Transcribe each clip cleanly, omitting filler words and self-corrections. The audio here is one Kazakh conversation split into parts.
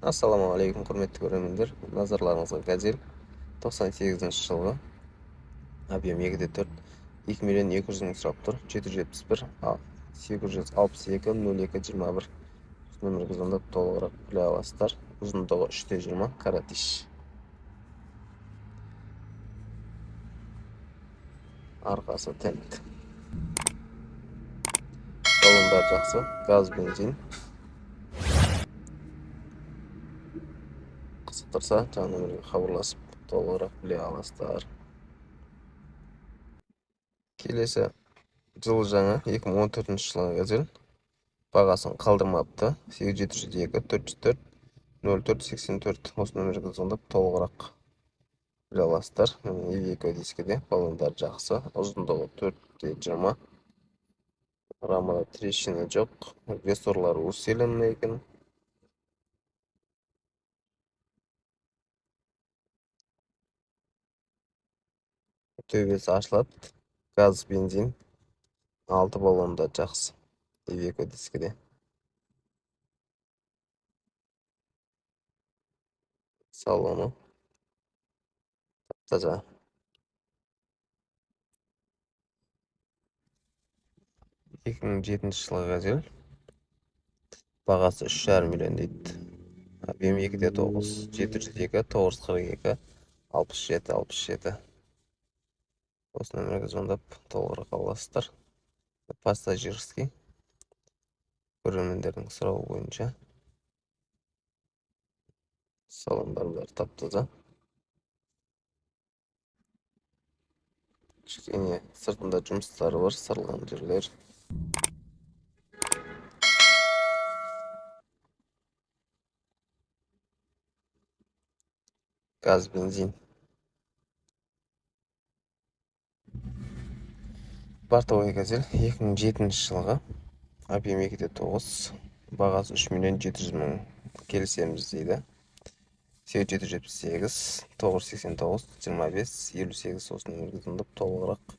Ассалаумағалейкум, құрметті көрермендер. Назарларыңызға газель 98 жылғы объем 2.4 2 миллион 200 мың сұрап тұр. 771 862 0221 нөмірге звондап толығырақ біле аласыздар. Ұзындығы 320 каратиш. Арқасы тент. Салондар жақсы, газ, бензин. Қысып тұрса, жаңа нөмірге хабарласып толығырақ біле аласыздар. Келесі жылы жаңа 2014 жылғы газель. Бағасын қалдырмапты. 8702 404 0484 осы нөмірге звондап толығырақ біле аласыздар. Евеко дискіде баллондар жақсы, ұзындығы 4.20, рамада трещина жоқ, ресторлары усиленный екен. Төбесі ашылады. Газ, бензин, 6 баллонда жақсы. Евеко дискіде. Салоны таза. 2007 жылғы газель. Бағасы 3,5 миллион дейді. Объем 2.9, 702 942 67 осы нөмірге звондап толығырақ аласыздар. Пассажирский көрермендердің сұрауы бойынша салондар тап-таза. Кішкене сыртында жұмыстары бар, сырылған жерлер. Газ, бензин. Бортовой газель 2007 жылғы. Объем 2.9. Бағасы 3 миллион 700 мың. Келісеміз дейді. 8778 989 25 58 осы нөмірге звондап толығырақ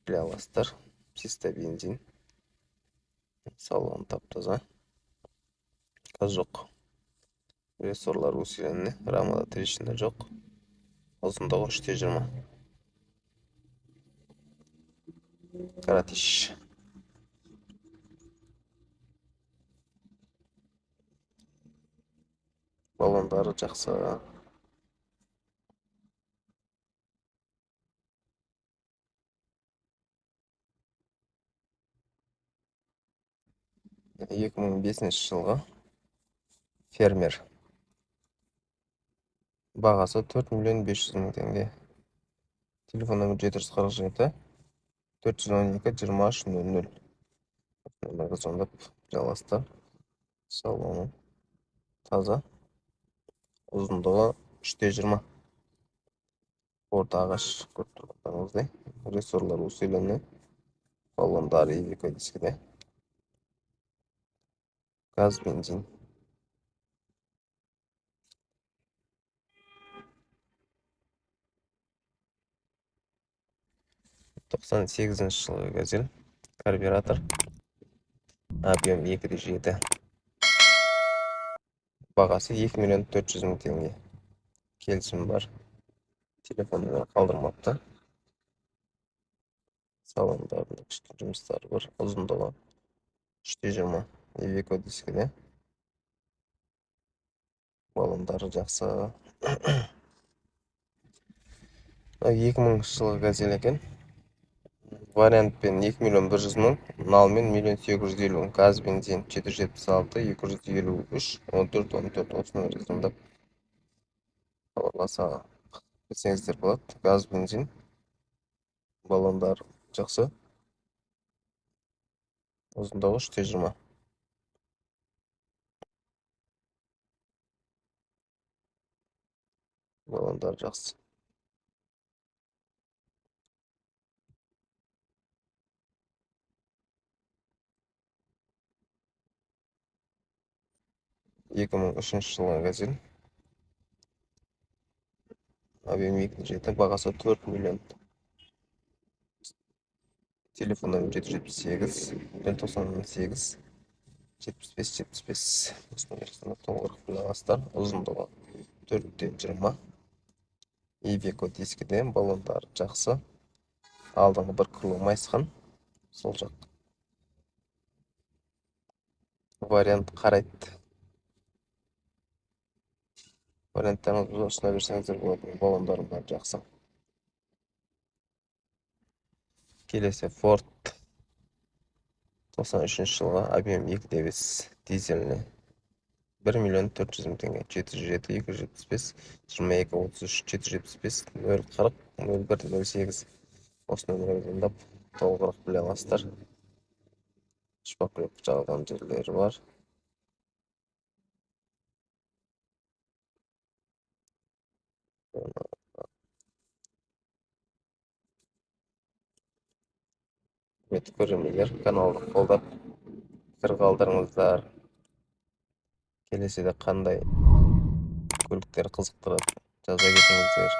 біле аласыздар. Чисто бензин. Салон тап-таза. Газ жоқ. Ресторлар усиленный. Рамада трещина жоқ. Ұзындығы 3.20. Каратиш. Баллондары жақсы. Екі мың бесінші жылғы фермер. Бағасы 4 миллион 500 мың теңге. Телефон номер 747 412 2300. Нөмірге звондап біле аласыздар. Салоны таза. Ұзындығы 3.20. Орта ағаш көріп тұрғандарыңыздай. Ресторлар усиленный. Баллондары евеко дискіде. Газ, бензин. Тоқсан сегізінші жылғы газель. Карбюратор. Объем 2.7. Бағасы 2 миллион 400 мың теңге. Келісім бар. Телефонды қалдырмапты. Салондарында күшті жұмыстары бар. Ұзындығы 3.20. Евеко дискіде. Баллондары жақсы. 2000 жылғы газель екен. Вариантпен 2 миллион 100 мың, налмен 1 850 мың. Газ, бензин 476 253 14 осы нөмірге звондап хабарласа білсеңіздер болады. Газ, бензин. Баллондар жақсы. Ұзындығы 3.20. Баллондар жақсы. Екі мың үшінші жылғы газель. Объем 2.7. Бағасы 4 миллион. Телефон номер 778 198 75-75. Осының еркісіне толығырақ біле аласыздар. Ұзындығы 4-20. Ивеко дискіде баллондары жақсы. Алдыңғы бір крылы майысқан. Сол жақ. Вариант қарайды. Варианттарыңызды ұсына берсеңіздер болады. Баллондарым бәрі жақсы. Келесі Ford 93 жылғы объем 2.5 дизельный 1 миллион 400 мың теңге 707 275 22 33 775 040 01 08 осы нөмірге звондап толығырақ біле аласыздар. Шпаклеп жағылған жерлері бар. Құрметті көрермендер, каналды қолдап пікір қалдырыңыздар. Келесіде қандай көліктер қызықтырады жаза кетіңіздер.